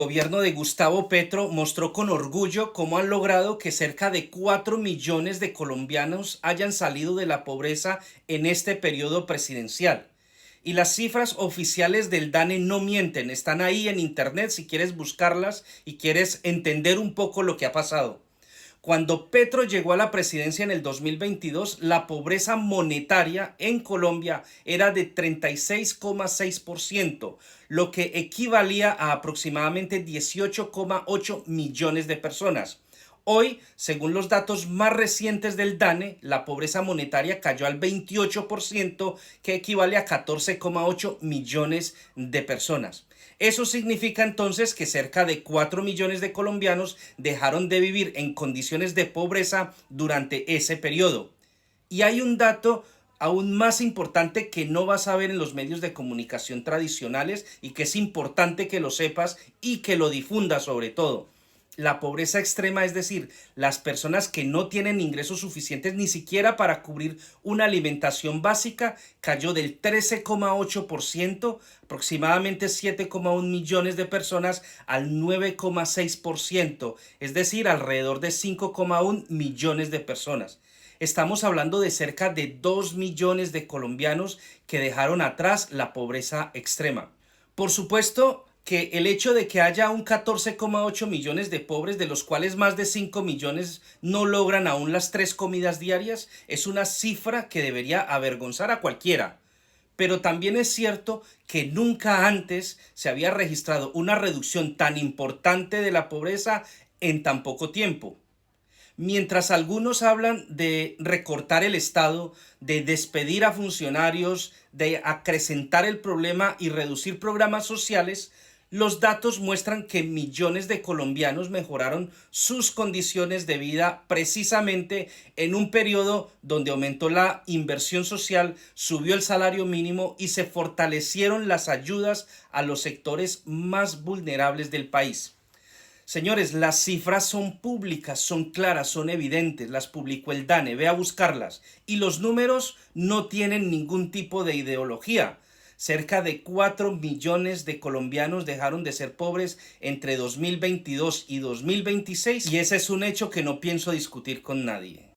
El gobierno de Gustavo Petro mostró con orgullo cómo han logrado que cerca de 4 millones de colombianos hayan salido de la pobreza en este periodo presidencial. Y las cifras oficiales del DANE no mienten, están ahí en internet si quieres buscarlas y quieres entender un poco lo que ha pasado. Cuando Petro llegó a la presidencia en el 2022, la pobreza monetaria en Colombia era de 36,6%, lo que equivalía a aproximadamente 18,8 millones de personas. Hoy, según los datos más recientes del DANE, la pobreza monetaria cayó al 28%, que equivale a 14,8 millones de personas. Eso significa entonces que cerca de 4 millones de colombianos dejaron de vivir en condiciones de pobreza durante ese periodo. Y hay un dato aún más importante que no vas a ver en los medios de comunicación tradicionales y que es importante que lo sepas y que lo difundas sobre todo. La pobreza extrema, es decir, las personas que no tienen ingresos suficientes ni siquiera para cubrir una alimentación básica, cayó del 13,8%, aproximadamente 7,1 millones de personas, al 9,6%, es decir, alrededor de 5,1 millones de personas. Estamos hablando de cerca de 2 millones de colombianos que dejaron atrás la pobreza extrema. Por supuesto que el hecho de que haya un 14,8 millones de pobres, de los cuales más de 5 millones no logran aún las 3 comidas diarias, es una cifra que debería avergonzar a cualquiera. Pero también es cierto que nunca antes se había registrado una reducción tan importante de la pobreza en tan poco tiempo. Mientras algunos hablan de recortar el Estado, de despedir a funcionarios, de acrecentar el problema y reducir programas sociales, los datos muestran que millones de colombianos mejoraron sus condiciones de vida precisamente en un periodo donde aumentó la inversión social, subió el salario mínimo y se fortalecieron las ayudas a los sectores más vulnerables del país. Señores, las cifras son públicas, son claras, son evidentes, las publicó el DANE, ve a buscarlas. Y los números no tienen ningún tipo de ideología. Cerca de 4 millones de colombianos dejaron de ser pobres entre 2022 y 2026 y ese es un hecho que no pienso discutir con nadie.